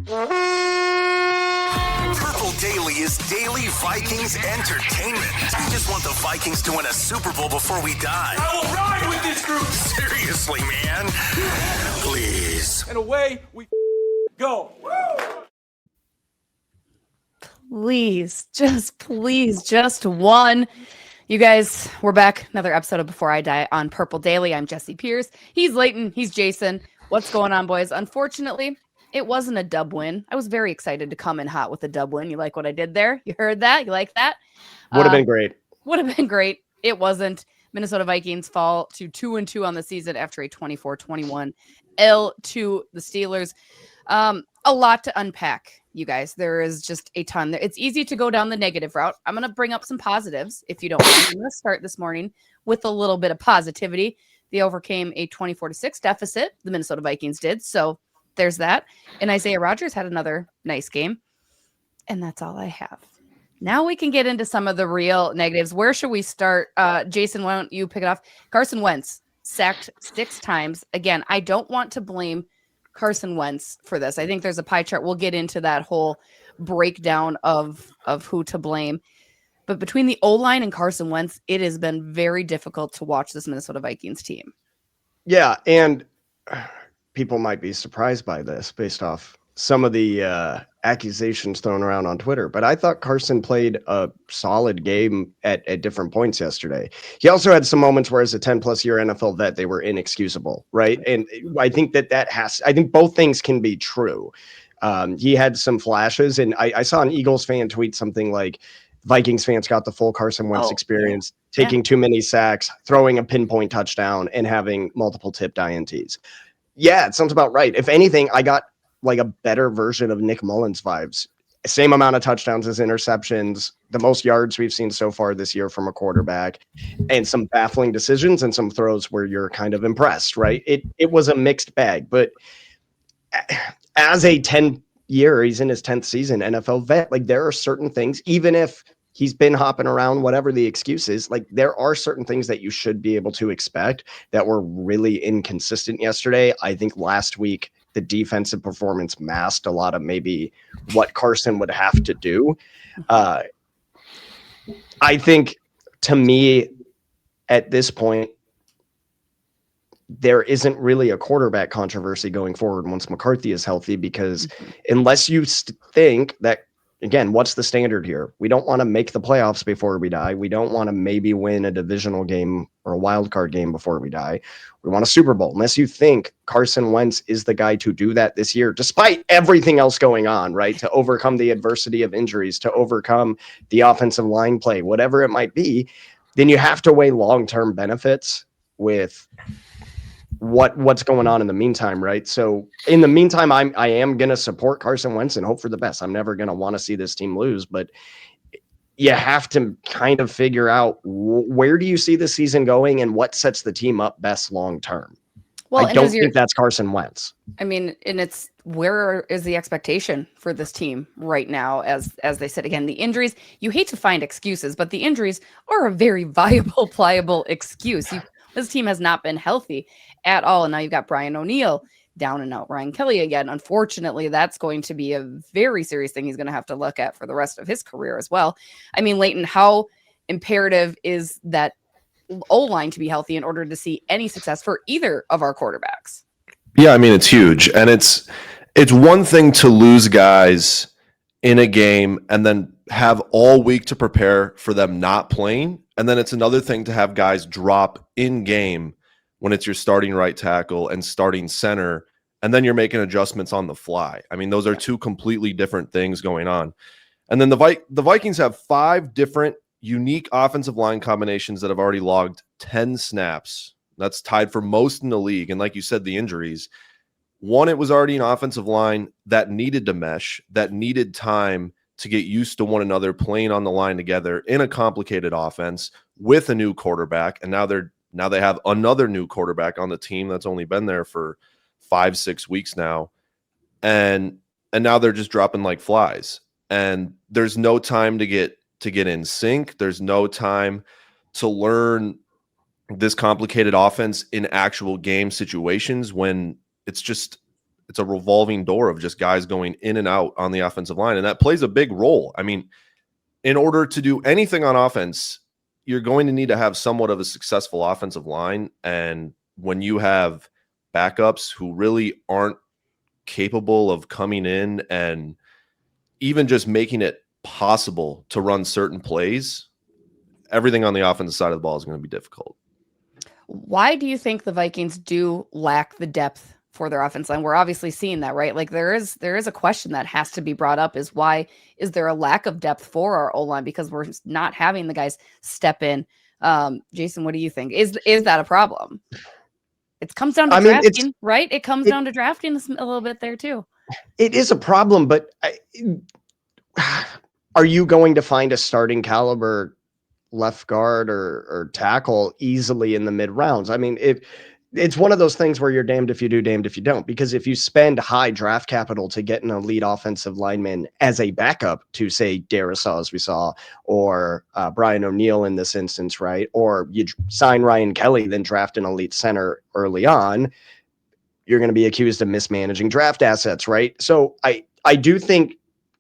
Purple Daily is daily Vikings entertainment. We just want the Vikings to win a Super Bowl before we die. I will ride with this group. Seriously, man. Please. And away we go. Please, just one. You guys, we're back. Another episode of Before I Die on Purple Daily. I'm Jessi Pierce. He's Leighton. He's Jason. What's going on, boys? Unfortunately, it wasn't a dub win. I was very excited to come in hot with a dub win. You like what I did there? You heard that? You like that? Would have been great. Would have been great. It wasn't. Minnesota Vikings fall to 2-2 on the season after a 24-21 L to the Steelers. A lot to unpack, you guys. There is just a ton. It's easy to go down the negative route. I'm going to bring up some positives, if you don't mind. I'm going to start this morning with a little bit of positivity. They overcame a 24-6 deficit. The Minnesota Vikings did. So there's that. And Isaiah Rodgers had another nice game. And that's all I have. Now we can get into some of the real negatives. Where should we start? Jason, why don't you pick it off? Carson Wentz sacked 6 times. Again, I don't want to blame Carson Wentz for this. I think there's a pie chart. We'll get into that whole breakdown of who to blame. But between the O-line and Carson Wentz, it has been very difficult to watch this Minnesota Vikings team. Yeah, and people might be surprised by this based off some of the accusations thrown around on Twitter, but I thought Carson played a solid game at different points yesterday. He also had some moments where, as a 10-plus year NFL vet, they were inexcusable, right? And I think I think both things can be true. He had some flashes, and I saw an Eagles fan tweet something like, Vikings fans got the full Carson Wentz experience, taking too many sacks, throwing a pinpoint touchdown, and having multiple tipped INTs. Yeah, it sounds about right. If anything, I got like a better version of Nick Mullins vibes. Same amount of touchdowns as interceptions, the most yards we've seen so far this year from a quarterback, and some baffling decisions and some throws where you're kind of impressed, right? It was a mixed bag, but as a 10-year, he's in his 10th season NFL vet, like there are certain things, even if he's been hopping around, whatever the excuse is, like there are certain things that you should be able to expect that were really inconsistent yesterday. I think last week, the defensive performance masked a lot of maybe what Carson would have to do. I think, to me, at this point, there isn't really a quarterback controversy going forward once McCarthy is healthy, because unless you think that, again, what's the standard here? We don't want to make the playoffs before we die. We don't want to maybe win a divisional game or a wild card game before we die. We want a Super Bowl. Unless you think Carson Wentz is the guy to do that this year, despite everything else going on, right? To overcome the adversity of injuries, to overcome the offensive line play, whatever it might be, then you have to weigh long-term benefits with what's going on in the meantime, right? So in the meantime, I am going to support Carson Wentz and hope for the best. I'm never going to want to see this team lose, but you have to kind of figure out where do you see the season going and what sets the team up best long term. Well, I don't think that's Carson Wentz. I mean, and it's where is the expectation for this team right now? As they said, again, the injuries, you hate to find excuses, but the injuries are a very viable, pliable excuse. This team has not been healthy at all. And now you've got Brian O'Neill down and out, Ryan Kelly again. Unfortunately, that's going to be a very serious thing he's going to have to look at for the rest of his career as well. I mean, Leighton, how imperative is that O-line to be healthy in order to see any success for either of our quarterbacks? Yeah, I mean, it's huge. And it's one thing to lose guys in a game and then have all week to prepare for them not playing. And then it's another thing to have guys drop in game when it's your starting right tackle and starting center, and then you're making adjustments on the fly. I mean, those are two completely different things going on. And then the Vikings have 5 different unique offensive line combinations that have already logged 10 snaps. That's tied for most in the league. And like you said, the injuries. One, it was already an offensive line that needed to mesh, that needed time to get used to one another playing on the line together in a complicated offense with a new quarterback. And now they have another new quarterback on the team that's only been there for 5-6 weeks now. And now they're just dropping like flies. And there's no time to get in sync. There's no time to learn this complicated offense in actual game situations when it's just it's a revolving door of just guys going in and out on the offensive line. And that plays a big role. I mean, in order to do anything on offense, you're going to need to have somewhat of a successful offensive line. And when you have backups who really aren't capable of coming in and even just making it possible to run certain plays, everything on the offensive side of the ball is going to be difficult. Why do you think the Vikings do lack the depth for their offense line? We're obviously seeing that, right? Like there is a question that has to be brought up, is why is there a lack of depth for our O-line? Because we're not having the guys step in. Jason, what do you think? Is that a problem? It comes down to drafting, right? It comes down to drafting a little bit there too. It is a problem, but are you going to find a starting caliber left guard or tackle easily in the mid rounds? I mean, it's one of those things where you're damned if you do, damned if you don't, because if you spend high draft capital to get an elite offensive lineman as a backup to, say, Darisaw, as we saw, or Brian O'Neill in this instance, right? Or you sign Ryan Kelly, then draft an elite center early on, you're going to be accused of mismanaging draft assets, right? So I do think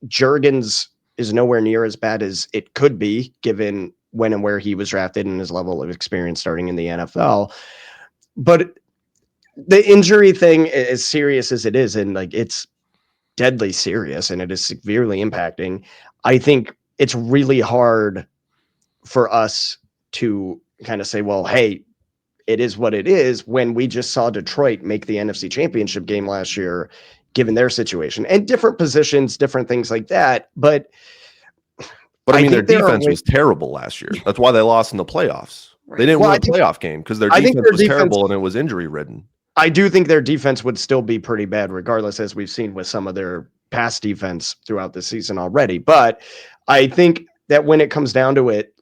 Juergens is nowhere near as bad as it could be, given when and where he was drafted and his level of experience starting in the NFL. But the injury thing, as serious as it is, and like it's deadly serious and it is severely impacting, I think it's really hard for us to kind of say, well, hey, it is what it is, when we just saw Detroit make the NFC Championship game last year, given their situation and different positions, different things like that. But I mean, their defense was terrible last year. That's why they lost in the playoffs. Right. They didn't win a playoff game because their defense was terrible and it was injury ridden. I do think their defense would still be pretty bad, regardless, as we've seen with some of their past defense throughout the season already. But I think that when it comes down to it,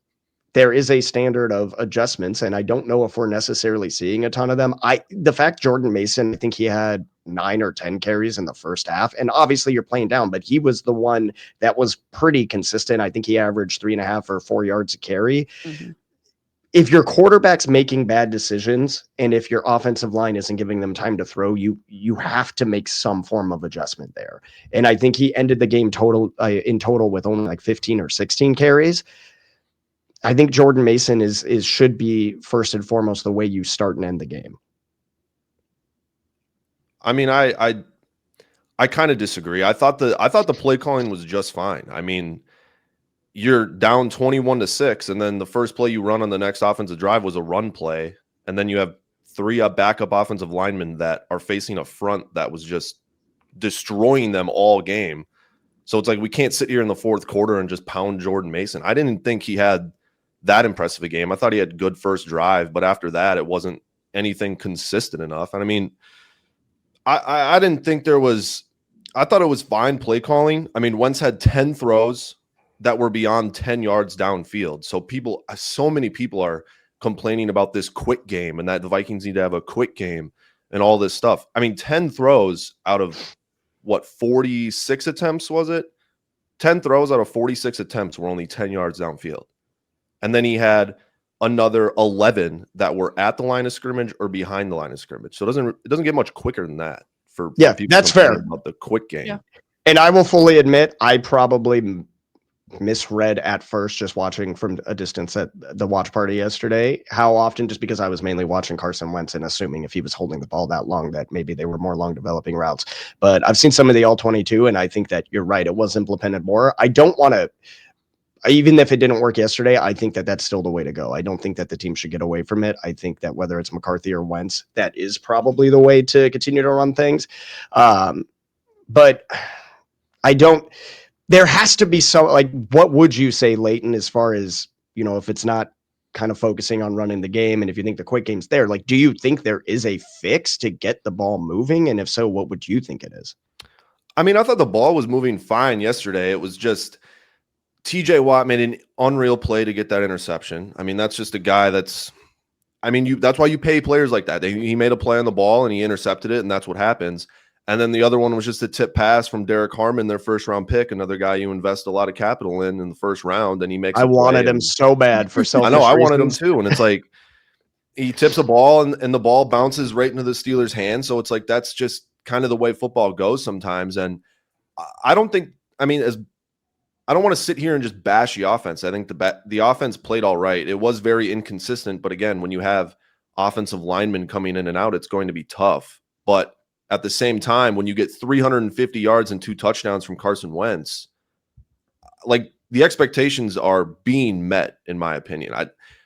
there is a standard of adjustments, and I don't know if we're necessarily seeing a ton of them. The fact Jordan Mason, I think he had 9 or 10 carries in the first half, and obviously you're playing down, but he was the one that was pretty consistent. I think he averaged 3.5 or 4 yards a carry. Mm-hmm. If your quarterback's making bad decisions and if your offensive line isn't giving them time to throw, you have to make some form of adjustment there. And I think he ended the game in total with only like 15 or 16 carries. I think Jordan Mason should be first and foremost the way you start and end the game. I mean, I kind of disagree. I thought the play calling was just fine. I mean, you're down 21-6, and then the first play you run on the next offensive drive was a run play, and then you have 3 backup offensive linemen that are facing a front that was just destroying them all game. So it's like we can't sit here in the fourth quarter and just pound Jordan Mason. I didn't think he had that impressive a game. I thought he had good first drive, but after that, it wasn't anything consistent enough. And I mean, I didn't think there was – I thought it was fine play calling. I mean, Wentz had 10 throws that were beyond 10 yards downfield. So many people are complaining about this quick game and that the Vikings need to have a quick game and all this stuff. I mean, 10 throws out of what, 46 attempts was it? 10 throws out of 46 attempts were only 10 yards downfield. And then he had another 11 that were at the line of scrimmage or behind the line of scrimmage. So it doesn't get much quicker than that for people that's fair about the quick game. Yeah. And I will fully admit, I probably misread at first, just watching from a distance at the watch party yesterday, how often, just because I was mainly watching Carson Wentz and assuming if he was holding the ball that long that maybe they were more long developing routes. But I've seen some of the all 22, and I think that you're right, it was implemented more. I don't want to, even if it didn't work yesterday, I think that that's still the way to go. I don't think that the team should get away from it. I think that whether it's McCarthy or Wentz, that is probably the way to continue to run things. But I don't, there has to be what would you say, Leighton, as far as, if it's not kind of focusing on running the game, and if you think the quick game's there, do you think there is a fix to get the ball moving? And if so, what would you think it is? I mean, I thought the ball was moving fine yesterday. It was just TJ Watt made an unreal play to get that interception. I mean, that's just a guy that's why you pay players like that. He made a play on the ball and he intercepted it, and that's what happens. And then the other one was just a tip pass from Derek Harmon, their first round pick, another guy you invest a lot of capital in the first round, and he makes. I wanted him so bad for selfish I know, I wanted him reasons. too, and it's like he tips a ball and the ball bounces right into the Steelers' hand. So it's like that's just kind of the way football goes sometimes. And I don't think, I mean, I don't want to sit here and just bash the offense. I think the offense played all right. It was very inconsistent, but again, when you have offensive linemen coming in and out, it's going to be tough. But at the same time, when you get 350 yards and 2 touchdowns from Carson Wentz, like, the expectations are being met, in my opinion.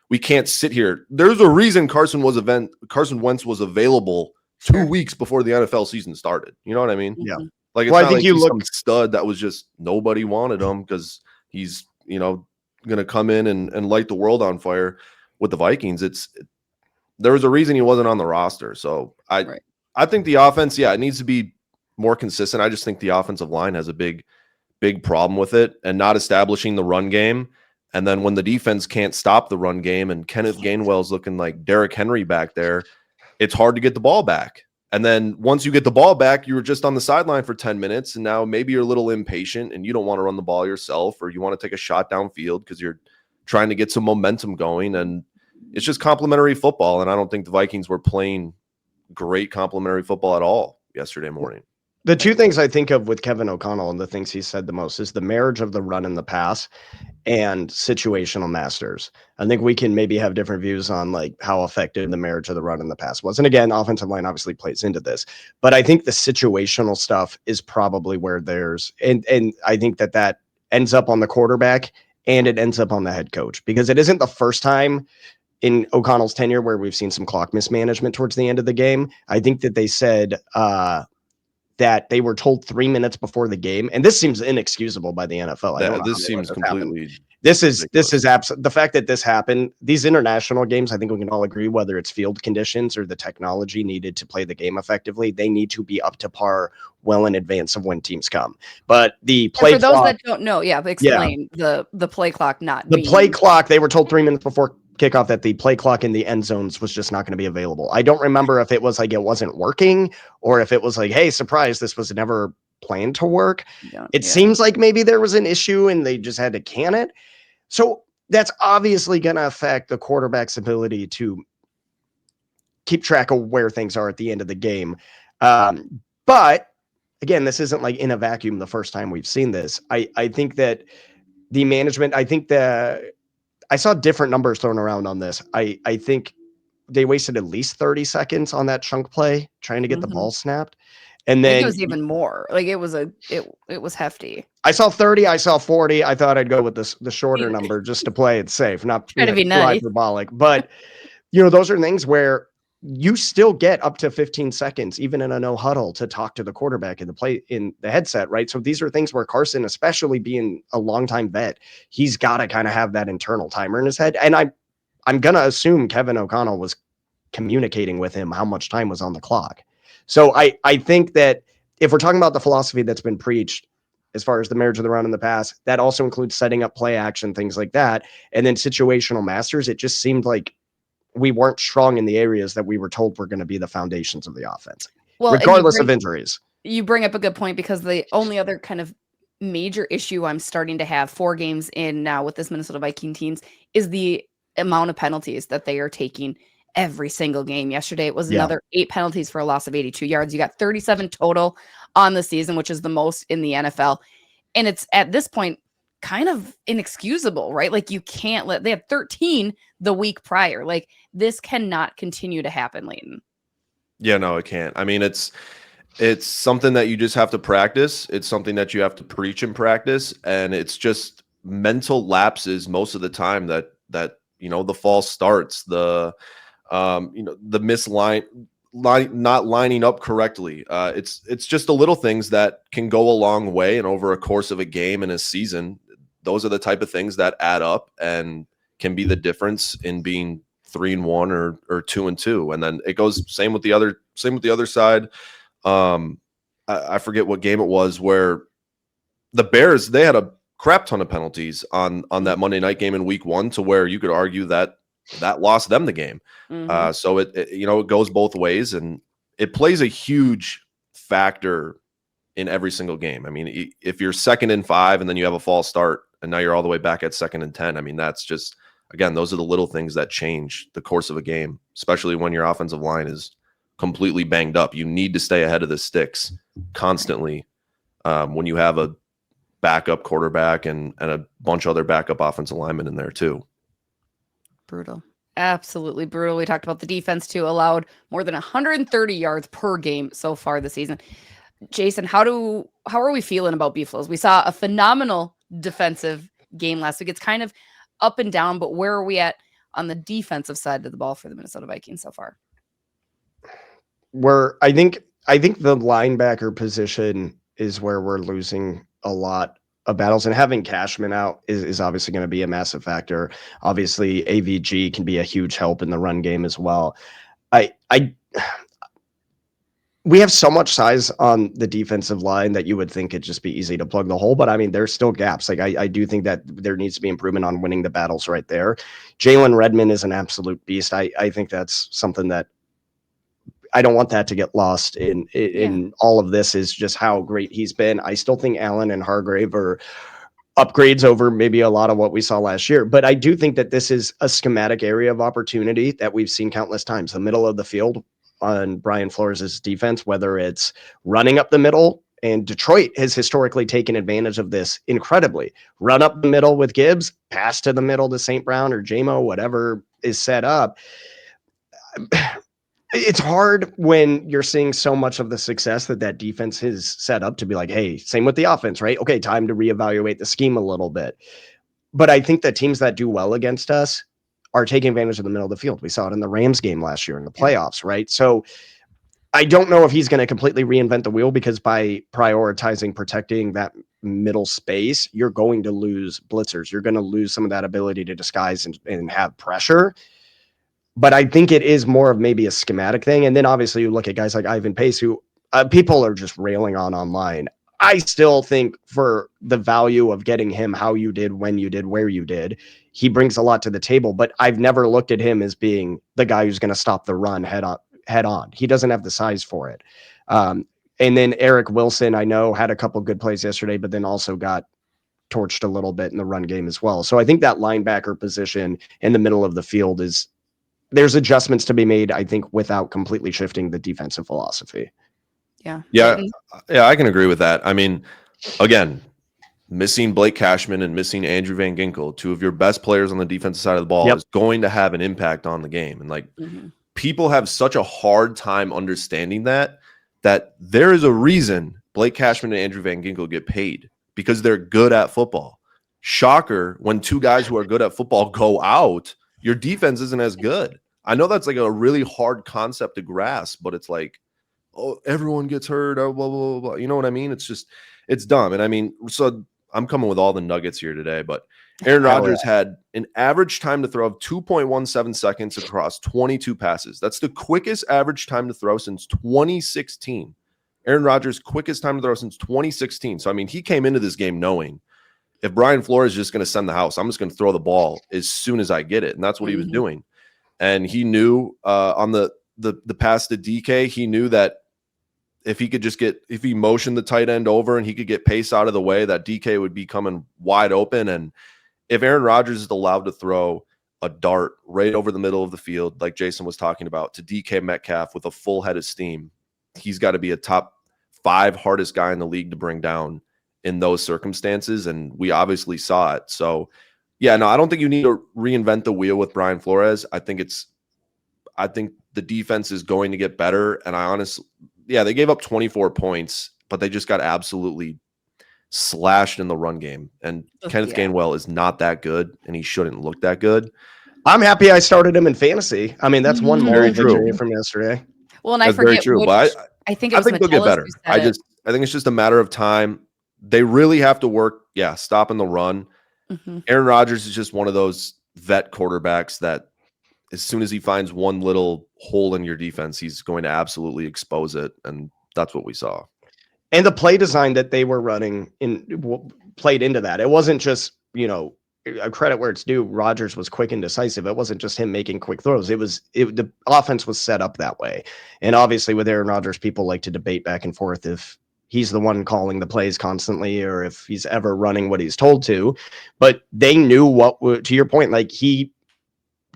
We can't sit here. There's a reason Carson Wentz was available 2 weeks before the NFL season started. You know what I mean? Yeah. Like, it's Well, I not think like you he's look- some stud that was just nobody wanted him because he's, going to come in and light the world on fire with the Vikings. There was a reason he wasn't on the roster. So I think the offense, it needs to be more consistent. I just think the offensive line has a big problem with it and not establishing the run game. And then when the defense can't stop the run game and Kenneth Gainwell's looking like Derrick Henry back there, it's hard to get the ball back. And then once you get the ball back, you were just on the sideline for 10 minutes. And now maybe you're a little impatient and you don't want to run the ball yourself, or you want to take a shot downfield because you're trying to get some momentum going. And it's just complimentary football. And I don't think the Vikings were playing great complimentary football at all yesterday morning. The two things I think of with Kevin O'Connell and the things he said the most is the marriage of the run and the pass and situational masters. I think we can maybe have different views on like how effective the marriage of the run and the pass was. And again, offensive line obviously plays into this, but I think the situational stuff is probably where there's, and I think that ends up on the quarterback and it ends up on the head coach, because it isn't the first time in O'Connell's tenure where we've seen some clock mismanagement towards the end of the game. I think that they said, that they were told 3 minutes before the game, and this seems inexcusable by the NFL. This seems completely. This is absolutely the fact that this happened. These international games, I think we can all agree, whether it's field conditions or the technology needed to play the game effectively, they need to be up to par well in advance of when teams come. But the play for those clock, that don't know, explain the play clock play clock. They were told 3 minutes before kickoff that the play clock in the end zones was just not going to be available. I don't remember if it was like it wasn't working or if it was like, hey, surprise, this was never planned to work. It seems like maybe there was an issue and they just had to can it. So that's obviously going to affect the quarterback's ability to keep track of where things are at the end of the game. But again, this isn't like in a vacuum the first time we've seen this. I think that the management, I saw different numbers thrown around on this. I think they wasted at least 30 seconds on that chunk play trying to get the ball snapped. And then it was even more. Like it was hefty. I saw 30, I saw 40. I thought I'd go with the shorter number just to play it safe, not trying to be nice. Hyperbolic. But those are things where you still get up to 15 seconds, even in a no huddle, to talk to the quarterback in the headset, right? So these are things where Carson, especially being a longtime vet, he's got to kind of have that internal timer in his head. And I'm going to assume Kevin O'Connell was communicating with him how much time was on the clock. So I think that if we're talking about the philosophy that's been preached as far as the marriage of the run in the pass, that also includes setting up play action, things like that. And then situational masters, it just seemed like we weren't strong in the areas that we were told were going to be the foundations of the offense, regardless of injuries. You bring up a good point, because the only other kind of major issue I'm starting to have 4 games in now with this Minnesota Viking teams is the amount of penalties that they are taking every single game. Yesterday, it was another 8 penalties for a loss of 82 yards. You got 37 total on the season, which is the most in the NFL. And it's at this point kind of inexcusable, right? Like you can't they had 13 the week prior. Like this cannot continue to happen, Leighton. Yeah, no, it can't. I mean, it's something that you just have to practice. It's something that you have to preach and practice. And it's just mental lapses most of the time that the false starts, the not lining up correctly. It's just the little things that can go a long way. And over a course of a game and a season, those are the type of things that add up and can be the difference in being 3-1 or 2-2. And then it goes same with the other side. I forget what game it was where the Bears, they had a crap ton of penalties on that Monday night game in week 1, to where you could argue that lost them the game. So it goes both ways, and it plays a huge factor in every single game. I mean, if you're 2nd and 5 and then you have a false start and now you're all the way back at 2nd and 10, I mean, that's just, again, those are the little things that change the course of a game, especially when your offensive line is completely banged up. You need to stay ahead of the sticks constantly when you have a backup quarterback and a bunch of other backup offensive linemen in there too. Brutal. Absolutely brutal. We talked about the defense too, allowed more than 130 yards per game so far this season. Jason, how are we feeling about Beeflos? We saw a phenomenal defensive game last week. It's kind of up and down, but where are we at on the defensive side of the ball for the Minnesota Vikings so far? I think the linebacker position is where we're losing a lot of battles, and having Cashman out is obviously going to be a massive factor. Obviously, AVG can be a huge help in the run game as well. We have so much size on the defensive line that you would think it'd just be easy to plug the hole. But I mean, there's still gaps. Like I do think that there needs to be improvement on winning the battles right there. Jalen Redmond is an absolute beast. I think that's something that I don't want that to get lost in all of this, is just how great he's been. I still think Allen and Hargrave are upgrades over maybe a lot of what we saw last year. But I do think that this is a schematic area of opportunity that we've seen countless times. The middle of the field on Brian Flores' defense, whether it's running up the middle, and Detroit has historically taken advantage of this incredibly. Run up the middle with Gibbs, pass to the middle to St. Brown or JMO, whatever is set up. It's hard when you're seeing so much of the success that defense is set up to be like, hey, same with the offense, right? Okay, time to reevaluate the scheme a little bit. But I think that teams that do well against us are taking advantage of the middle of the field. We saw it in the Rams game last year in the playoffs, right? So I don't know if he's going to completely reinvent the wheel, because by prioritizing protecting that middle space, you're going to lose blitzers. You're going to lose some of that ability to disguise and have pressure. But I think it is more of maybe a schematic thing. And then obviously you look at guys like Ivan Pace, who people are just railing on online. I still think for the value of getting him how you did, when you did, where you did, he brings a lot to the table. But I've never looked at him as being the guy who's going to stop the run head on. He doesn't have the size for it. And then Eric Wilson, I know, had a couple good plays yesterday, but then also got torched a little bit in the run game as well. So I think that linebacker position in the middle of the field there's adjustments to be made, I think, without completely shifting the defensive philosophy. Yeah, I can agree with that. I mean, again, missing Blake Cashman and missing Andrew Van Ginkel, two of your best players on the defensive side of the ball, is going to have an impact on the game. And people have such a hard time understanding that there is a reason Blake Cashman and Andrew Van Ginkel get paid, because they're good at football. Shocker, when two guys who are good at football go out, your defense isn't as good. I know that's like a really hard concept to grasp, but it's like, oh, everyone gets hurt, oh, blah, blah, blah, blah. You know what I mean? It's dumb. And I mean, so I'm coming with all the nuggets here today, but Aaron Rodgers had an average time to throw of 2.17 seconds across 22 passes. That's the quickest average time to throw since 2016. Aaron Rodgers' quickest time to throw since 2016. So, I mean, he came into this game knowing, if Brian Flores is just going to send the house, I'm just going to throw the ball as soon as I get it. And that's what he was doing. And he knew on the pass to DK, he knew that if he motioned the tight end over and he could get Pace out of the way, that DK would be coming wide open. And if Aaron Rodgers is allowed to throw a dart right over the middle of the field, like Jason was talking about, to DK Metcalf with a full head of steam, he's got to be a top 5 hardest guy in the league to bring down in those circumstances. And we obviously saw it. So yeah, no, I don't think you need to reinvent the wheel with Brian Flores. I think the defense is going to get better. And they gave up 24 points, but they just got absolutely slashed in the run game. And Kenneth Gainwell is not that good, and he shouldn't look that good. I'm happy I started him in fantasy. I mean, that's one moral victory from yesterday. Well, and that's very true. But I think they'll get better. I think it's just a matter of time. They really have to work, stopping the run. Aaron Rodgers is just one of those vet quarterbacks that as soon as he finds one little hole in your defense, he's going to absolutely expose it. And that's what we saw. And the play design that they were running played into that. It wasn't just, a credit where it's due. Rodgers was quick and decisive. It wasn't just him making quick throws. The offense was set up that way. And obviously with Aaron Rodgers, people like to debate back and forth if he's the one calling the plays constantly or if he's ever running what he's told to. But they knew to your point, like he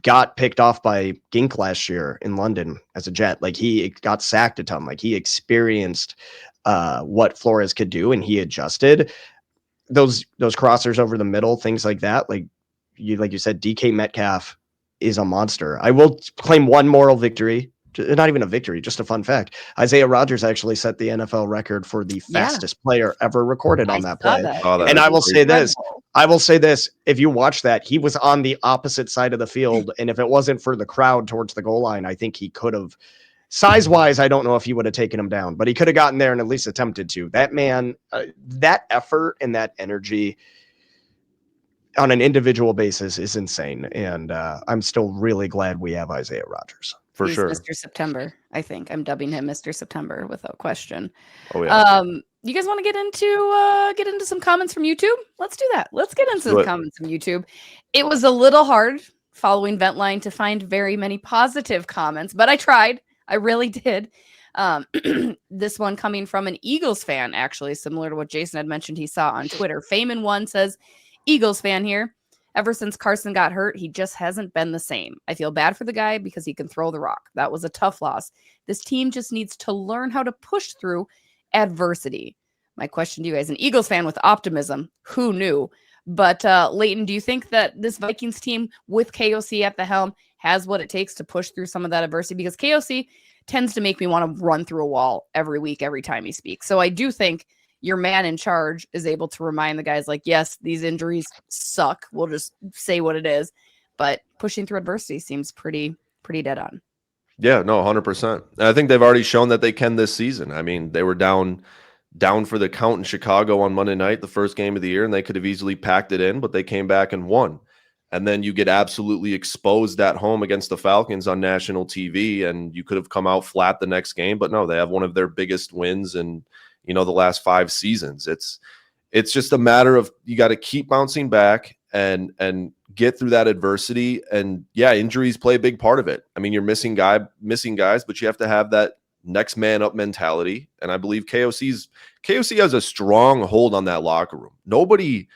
got picked off by Gink last year in London as a Jet. Like he got sacked a ton. Like he experienced what Flores could do, and he adjusted. Those crossers over the middle, things like that. Like you said, DK Metcalf is a monster. I will claim one moral victory. Not even a victory, just a fun fact. Isaiah Rodgers actually set the NFL record for the fastest player ever recorded on that play. And I will say this. If you watch that, he was on the opposite side of the field. And if it wasn't for the crowd towards the goal line, I think he could have, size-wise, I don't know if he would have taken him down, but he could have gotten there and at least attempted to. That man, that effort and that energy on an individual basis is insane. And I'm still really glad we have Isaiah Rodgers. He's Mr. September, I think. I'm dubbing him Mr. September without question. Oh yeah. You guys want to get into some comments from YouTube? Let's do that. Let's get into some comments from YouTube. It was a little hard following Ventline to find very many positive comments, but I tried. I really did. This one coming from an Eagles fan, actually, similar to what Jason had mentioned he saw on Twitter. Famin1 says, Eagles fan here. Ever since Carson got hurt, he just hasn't been the same. I feel bad for the guy because he can throw the rock. That was a tough loss. This team just needs to learn how to push through adversity. My question to you guys, an Eagles fan with optimism, who knew? But Leighton, do you think that this Vikings team with KOC at the helm has what it takes to push through some of that adversity? Because KOC tends to make me want to run through a wall every week, every time he speaks. So I do think your man in charge is able to remind the guys like, yes, these injuries suck. We'll just say what it is. But pushing through adversity seems pretty dead on. Yeah, no, 100%. And I think they've already shown that they can this season. I mean, they were down for the count in Chicago on Monday night, the first game of the year, and they could have easily packed it in, but they came back and won. And then you get absolutely exposed at home against the Falcons on national TV, and you could have come out flat the next game. But no, they have one of their biggest wins in the last 5 seasons. It's just a matter of you got to keep bouncing back and get through that adversity. And yeah, injuries play a big part of it. I mean, you're missing guys, but you have to have that next man up mentality. And I believe KOC has a strong hold on that locker room. Nobody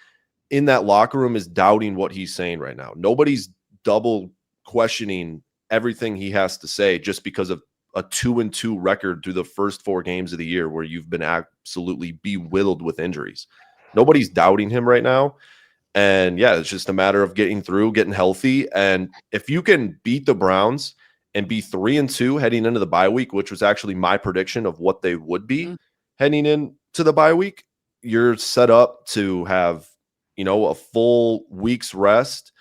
in that locker room is doubting what he's saying right now. Nobody's double questioning everything he has to say just because of a 2-2 record through the first 4 games of the year where you've been absolutely bewildered with injuries. Nobody's doubting him right now. And yeah, it's just a matter of getting through, getting healthy. And if you can beat the Browns and be 3-2 heading into the bye week, which was actually my prediction of what they would be heading into the bye week, you're set up to have, a full week's rest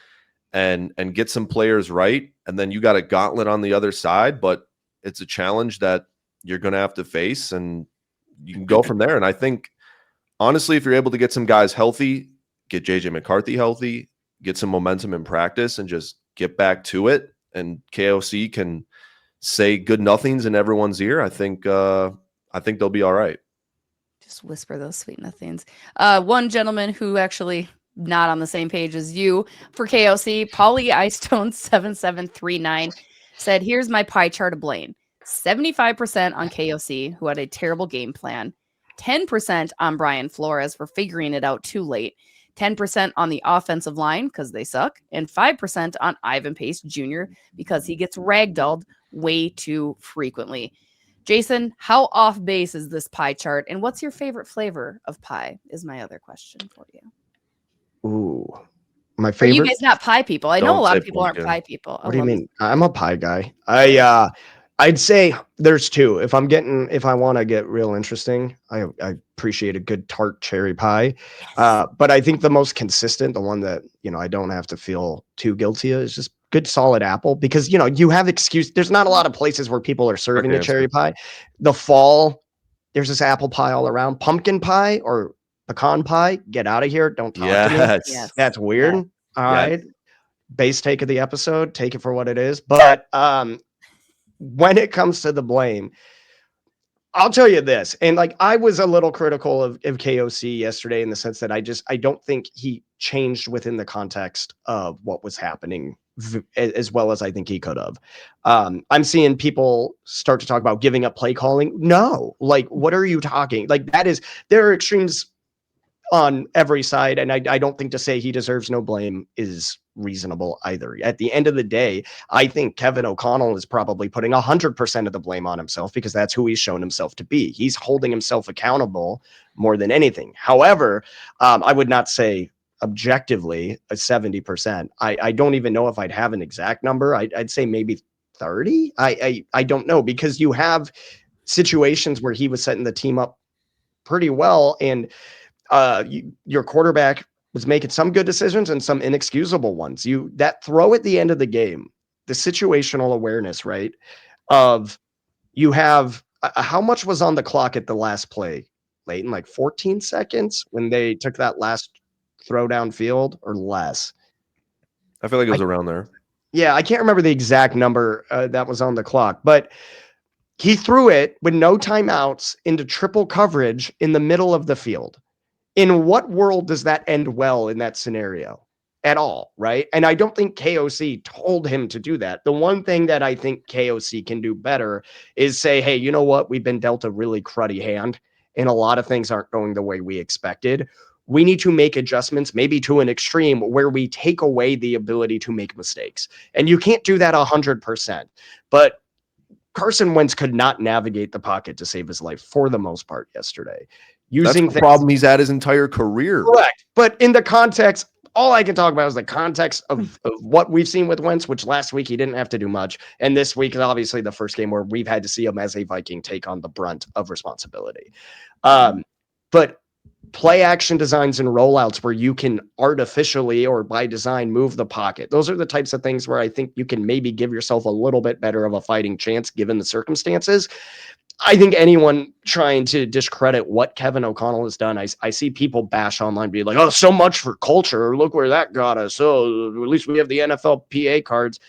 and get some players right. And then you got a gauntlet on the other side, but it's a challenge that you're going to have to face, and you can go from there. And I think, honestly, if you're able to get some guys healthy, get JJ McCarthy healthy, get some momentum in practice, and just get back to it, and KOC can say good nothings in everyone's ear, I think they'll be all right. Just whisper those sweet nothings. One gentleman who actually not on the same page as you for KOC, Paulie Eyestone 7739 said, here's my pie chart of blame. 75% on KOC, who had a terrible game plan. 10% on Brian Flores for figuring it out too late. 10% on the offensive line because they suck. And 5% on Ivan Pace Jr. because he gets ragdolled way too frequently. Jason, how off base is this pie chart? And what's your favorite flavor of pie is my other question for you. Ooh. My favorite. You guys not pie people. I know a lot of people aren't pie people. What do you mean? I'm a pie guy. I'd say there's 2. If I want to get real interesting, I appreciate a good tart cherry pie. Yes. But I think the most consistent, the one that, I don't have to feel too guilty of, is just good solid apple, because, you have excuse. There's not a lot of places where people are serving a cherry pie. The fall, there's this apple pie all around. Pumpkin pie or pecan pie, get out of here. Don't talk to me. Yes. That's weird. Yeah. All right. Base take of the episode, take it for what it is. But when it comes to the blame, I'll tell you this. And I was a little critical of KOC yesterday in the sense that I don't think he changed within the context of what was happening as well as I think he could have. I'm seeing people start to talk about giving up play calling. No, what are you talking? There are extremes on every side. And I don't think to say he deserves no blame is reasonable either. At the end of the day, I think Kevin O'Connell is probably putting 100% of the blame on himself because that's who he's shown himself to be. He's holding himself accountable more than anything. However, I would not say objectively a 70%. I don't even know if I'd have an exact number. I'd say maybe 30. I don't know, because you have situations where he was setting the team up pretty well, and your quarterback was making some good decisions and some inexcusable ones. That throw at the end of the game, the situational awareness, right? Of you have how much was on the clock at the last play, Leighton? Like 14 seconds when they took that last throw downfield, or less? I feel like it was around there. Yeah, I can't remember the exact number that was on the clock, but he threw it with no timeouts into triple coverage in the middle of the field. In what world does that end well in that scenario at all, right? And I don't think KOC told him to do that. The one thing that I think KOC can do better is say, hey, you know what? We've been dealt a really cruddy hand, and a lot of things aren't going the way we expected. We need to make adjustments, maybe to an extreme where we take away the ability to make mistakes. And you can't do that 100%. But Carson Wentz could not navigate the pocket to save his life for the most part yesterday. That's the problem he's had his entire career. Correct. But in the context, all I can talk about is the context of what we've seen with Wentz, which last week he didn't have to do much. And this week is obviously the first game where we've had to see him as a Viking take on the brunt of responsibility. But play action designs and rollouts where you can artificially or by design move the pocket. Those are the types of things where I think you can maybe give yourself a little bit better of a fighting chance given the circumstances. I think anyone trying to discredit what Kevin O'Connell has done, I see people bash online, be like, oh, so much for culture. Look where that got us. So at least we have the NFL PA cards.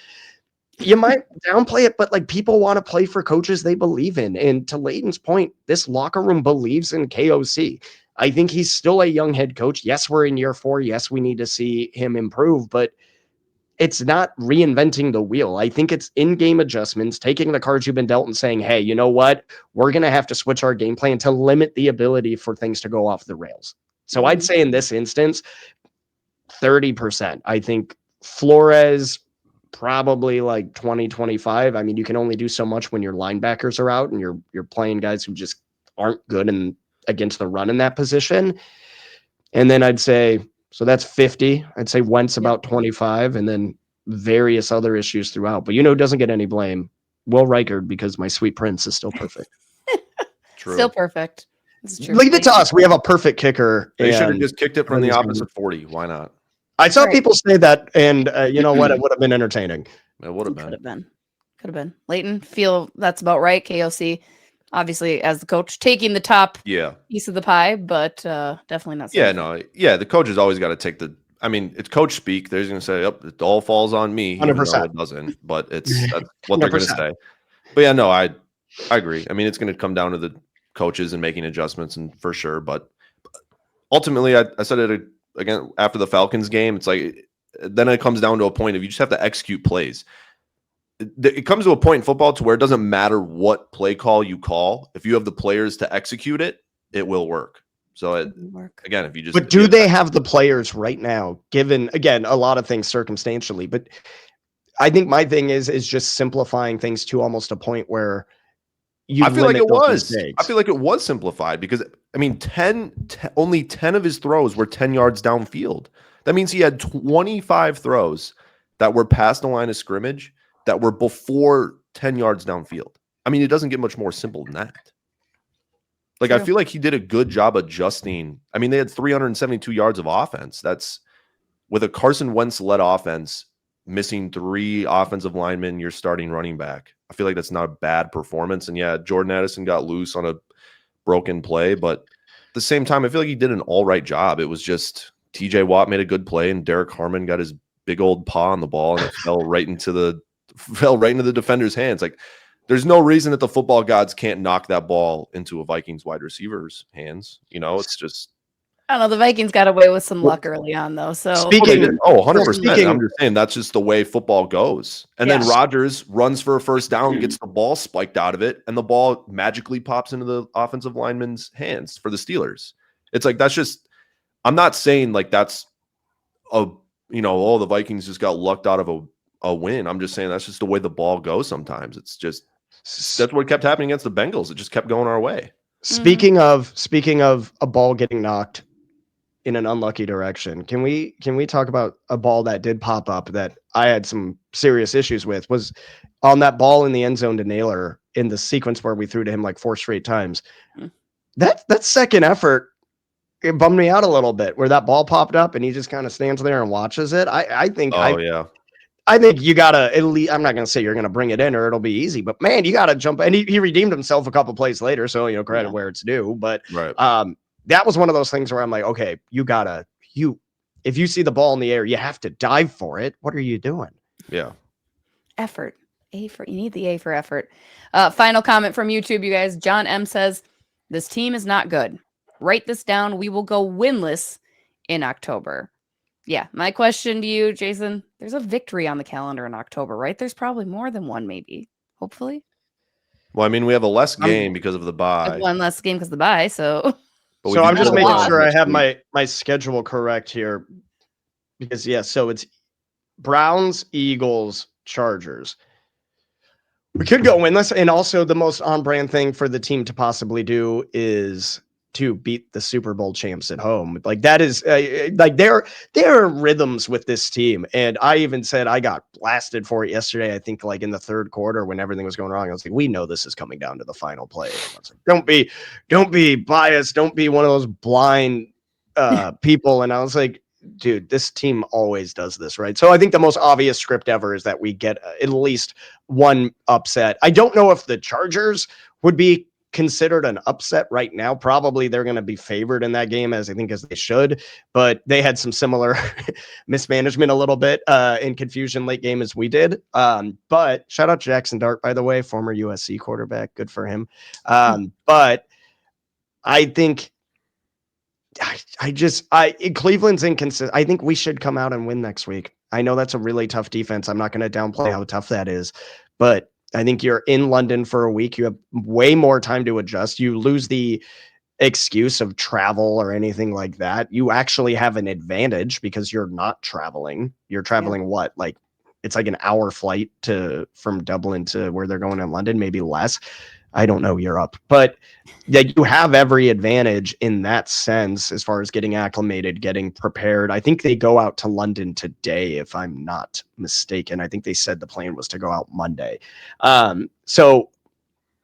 You might downplay it, but like, people want to play for coaches they believe in. And to Leighton's point, this locker room believes in KOC. I think he's still a young head coach. Yes, we're in year 4. Yes, we need to see him improve, but it's not reinventing the wheel. I think it's in-game adjustments, taking the cards you've been dealt and saying, hey, you know what? We're going to have to switch our game plan to limit the ability for things to go off the rails. So I'd say in this instance, 30%. I think Flores probably like 20, 25. I mean, you can only do so much when your linebackers are out and you're playing guys who just aren't good in against the run in that position. And then I'd say, so that's 50. I'd say Wentz about 25, and then various other issues throughout. But who doesn't get any blame? Will Reichard, because my sweet prince is still perfect. True. Still perfect. It's true. Leave it to us. We have a perfect kicker. They should have just kicked it from the opposite 40. Why not? I saw people say that, and you know what? It would have been entertaining. It would have been. Could have been. Leighton, feel that's about right. KOC, obviously, as the coach, taking the top piece of the pie, but definitely not. The coach has always got to take the. I mean, it's coach speak. They're going to say, "Yep, it all falls on me." 100%. It doesn't, but that's what they're going to say. But yeah, no, I agree. I mean, it's going to come down to the coaches and making adjustments, and for sure. But ultimately, I said it again after the Falcons game. It's like then it comes down to a point of you just have to execute plays. It comes to a point in football to where it doesn't matter what play call you call. If you have the players to execute it, it will work. So again, if you just, but do they have the players right now, given again, a lot of things circumstantially, but I think my thing is just simplifying things to almost a point where I feel like it was simplified because I mean, only 10 of his throws were 10 yards downfield. That means he had 25 throws that were past the line of scrimmage that were before 10 yards downfield. I mean, it doesn't get much more simple than that. Like, I feel like he did a good job adjusting. I mean, they had 372 yards of offense. That's with a Carson Wentz led offense, missing 3 offensive linemen, you're starting running back. I feel like that's not a bad performance. And yeah, Jordan Addison got loose on a broken play, but at the same time, I feel like he did an all right job. It was just TJ Watt made a good play and Derek Harmon got his big old paw on the ball and it fell right into the defender's hands. Like, there's no reason that the football gods can't knock that ball into a Vikings wide receiver's hands. It's just, I don't know. The Vikings got away with some luck early on, though. So 100%. I'm just saying that's just the way football goes. And then Rodgers runs for a first down, gets the ball spiked out of it, and the ball magically pops into the offensive lineman's hands for the Steelers. It's like, that's just I'm not saying like that's the Vikings just got lucked out of a win. I'm just saying that's just the way the ball goes sometimes. It's just that's what kept happening against the Bengals. It just kept going our way. Speaking of a ball getting knocked in an unlucky direction, can we talk about a ball that did pop up that I had some serious issues with? Was on that ball in the end zone to Naylor in the sequence where we threw to him like 4 straight times. That second effort, it bummed me out a little bit, where that ball popped up and he just kind of stands there and watches it. I think you gotta, at least, I'm not gonna say you're gonna bring it in or it'll be easy, but man, you gotta jump. And he redeemed himself a couple plays later, so credit where it's due. But that was one of those things where I'm like, okay, if you see the ball in the air, you have to dive for it. What are you doing? Yeah. Effort. You need the A for effort. Final comment from YouTube, you guys. John M says, this team is not good. Write this down. We will go winless in October. Yeah. My question to you, Jason, there's a victory on the calendar in October, right? There's probably more than one, maybe. Hopefully. Well, I mean, we have a less game because of the bye. One less game because of the bye, so. So I'm just making sure I have my schedule correct here. Because, so it's Browns, Eagles, Chargers. We could go winless. And also the most on-brand thing for the team to possibly do is to beat the Super Bowl champs at home. Like that is there are rhythms with this team. And I even said I got blasted for it yesterday. I think like in the third quarter when everything was going wrong, I was like, we know this is coming down to the final play. I was like, don't be biased. Don't be one of those blind people. And I was like, dude, this team always does this, right? So I think the most obvious script ever is that we get at least one upset. I don't know if the Chargers would be considered an upset right now. Probably they're going to be favored in that game as they should, but they had some similar mismanagement a little bit in confusion late game as we did. But shout out Jackson Dart, by the way, former USC quarterback. Good for him. But I think Cleveland's inconsistent. I think we should come out and win next week. I know that's a really tough defense. I'm not going to downplay how tough that is, but I think you're in London for a week. You have way more time to adjust. You lose the excuse of travel or anything like that. You actually have an advantage because you're not traveling. You're traveling like it's like an hour flight from Dublin to where they're going in London, maybe less. I don't know Europe, but you have every advantage in that sense as far as getting acclimated, getting prepared. I think they go out to London today, if I'm not mistaken. I think they said the plan was to go out Monday. So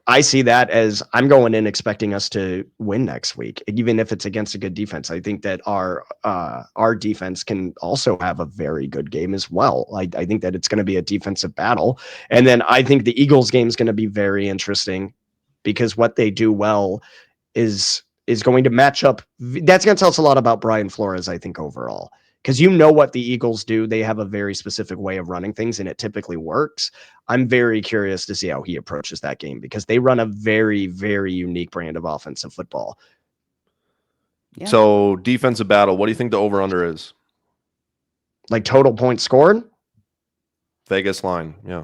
I see that as I'm going in expecting us to win next week, even if it's against a good defense. I think that our defense can also have a very good game as well. I think that it's going to be a defensive battle. And then I think the Eagles game is going to be very interesting because what they do well is going to match up. That's going to tell us a lot about Brian Flores, I think, overall. Because what the Eagles do. They have a very specific way of running things, and it typically works. I'm very curious to see how he approaches that game because they run a very, very unique brand of offensive football. Yeah. So defensive battle, what do you think the over-under is? Like total points scored? Vegas line, yeah.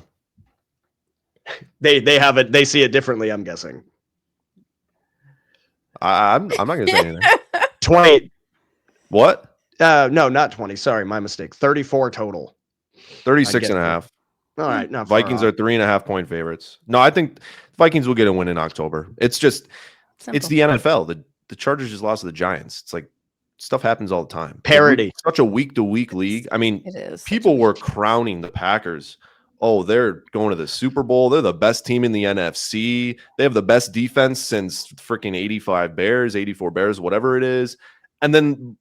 They have it. They see it differently, I'm guessing. I'm not going to say anything. 20. What? No, not 20. Sorry, my mistake. 34 total. 36 and a half. All right. Not Vikings are 3.5 point favorites. No, I think Vikings will get a win in October. It's just, it's the NFL. The Chargers just lost to the Giants. It's like stuff happens all the time. Parity. It's such a week-to-week league. I mean, It is. people were crowning the Packers. Oh, they're going to the Super Bowl. They're the best team in the NFC. They have the best defense since freaking 84 Bears, whatever it is. And then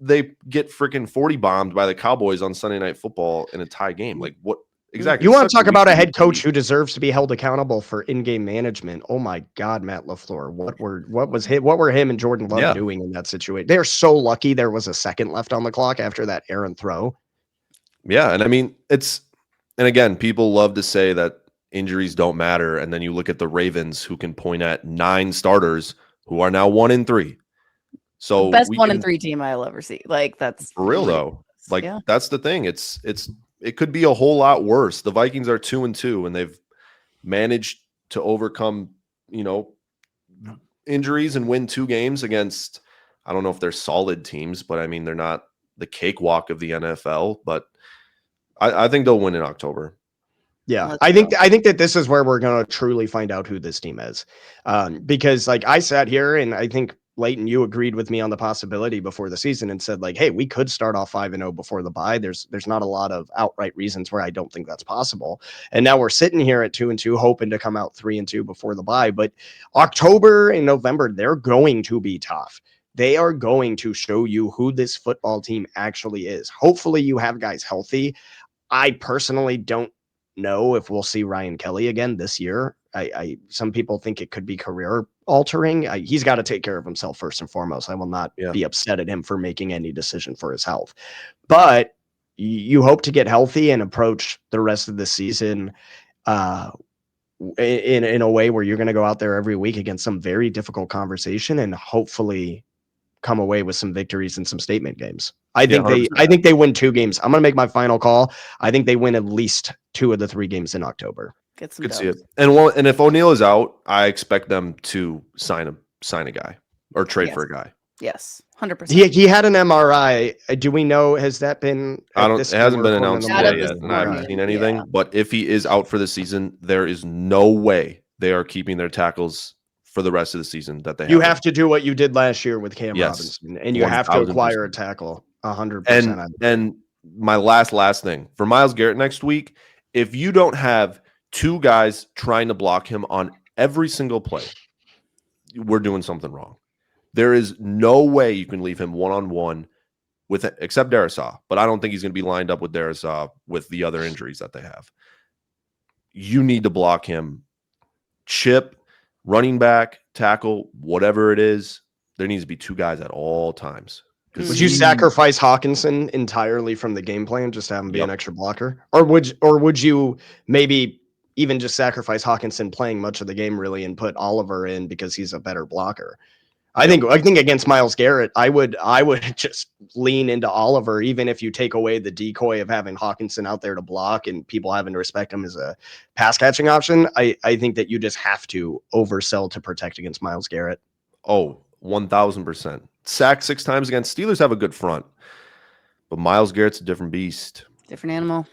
they get freaking 40 bombed by the Cowboys on Sunday Night Football in a tie game. Like what exactly? You want to talk about a head coach who deserves to be held accountable for in-game management? Oh my God, Matt LaFleur. What were him and Jordan Love doing in that situation? They're so lucky there was a second left on the clock after that errant throw. Yeah, and I mean and again, people love to say that injuries don't matter, and then you look at the Ravens who can point at 9 starters who are now 1-3. So the best 1-3 team I'll ever see. Like that's for real though. Like that's the thing. It could be a whole lot worse. The Vikings are 2-2 and they've managed to overcome, injuries and win 2 games against I don't know if they're solid teams, but I mean, they're not the cakewalk of the NFL, but I think they'll win in October. Yeah, Let's I think go. that this is where we're going to truly find out who this team is, because like I sat here and I think Leighton, you agreed with me on the possibility before the season and said like, hey, we could start off 5-0 before the bye. There's not a lot of outright reasons where I don't think that's possible. And now we're sitting here at 2-2, hoping to come out 3-2 before the bye. But October and November, they're going to be tough. They are going to show you who this football team actually is. Hopefully, you have guys healthy. I personally don't know if we'll see Ryan Kelly again this year. Some people think it could be career altering. He's got to take care of himself first and foremost. I will not be upset at him for making any decision for his health, but you hope to get healthy and approach the rest of the season in a way where you're going to go out there every week against some very difficult conversation and hopefully come away with some victories and some statement games. I think they win 2 games. I'm going to make my final call. I think they win at least 2 of the 3 games in October. Get some Could see dubs. it. And if O'Neal is out, I expect them to sign a guy or trade for a guy. Yes, 100%. He had an MRI. Do we know, has that been? It hasn't been announced Not yet, at this and I haven't point. seen anything. Yeah. But if he is out for the season, there is no way they are keeping their tackles for the rest of the season that they You have to do what you did last year with Cam Yes, Robinson, and you have to acquire a 1000%. tackle 100%. And my last thing for Myles Garrett next week, if you don't have 2 guys trying to block him on every single play, we're doing something wrong. There is no way you can leave him one-on-one with except Darisaw, but I don't think he's going to be lined up with Darisaw with the other injuries that they have. You need to block him. Chip, running back, tackle, whatever it is, there needs to be 2 guys at all times. Would you sacrifice Hawkinson entirely from the game plan just to have him be an extra blocker? Or would you maybe even just sacrifice Hawkinson playing much of the game really and put Oliver in because he's a better blocker? I think against Myles Garrett, I would just lean into Oliver, even if you take away the decoy of having Hawkinson out there to block and people having to respect him as a pass catching option. I think that you just have to oversell to protect against Myles Garrett. Oh, 1000%. Sacked 6 times against Steelers have a good front, but Myles Garrett's a different beast. Different animal.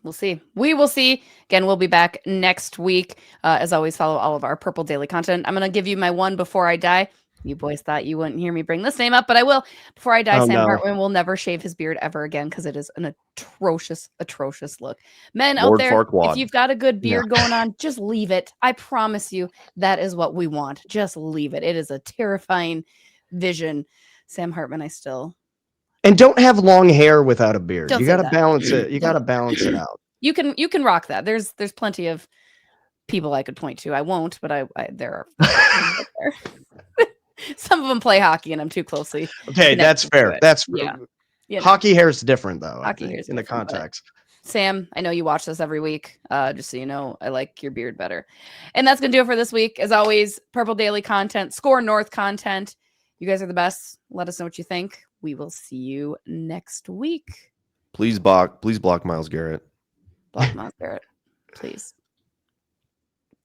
We'll see. We will see. Again, we'll be back next week. As always, follow all of our Purple Daily content. I'm going to give you my one before I die. You boys thought you wouldn't hear me bring this name up, but I will. Before I die, Sam Hartman will never shave his beard ever again because it is an atrocious, atrocious look. Men out there, if you've got a good beard going on, just leave it. I promise you that is what we want. Just leave it. It is a terrifying vision. Sam Hartman, And don't have long hair without a beard. Don't You say got to that. balance it. You got to balance it out. You can rock that. There's plenty of people I could point to. I won't, but there are. Some of them play hockey, and I'm too closely. Okay, that's fair. That's hockey hair is different though. Hockey hair in the context. Sam, I know you watch this every week. Just so you know, I like your beard better. And that's gonna do it for this week. As always, Purple Daily content, Score North content. You guys are the best. Let us know what you think. We will see you next week. Please block Myles Garrett. Block Myles Garrett, please.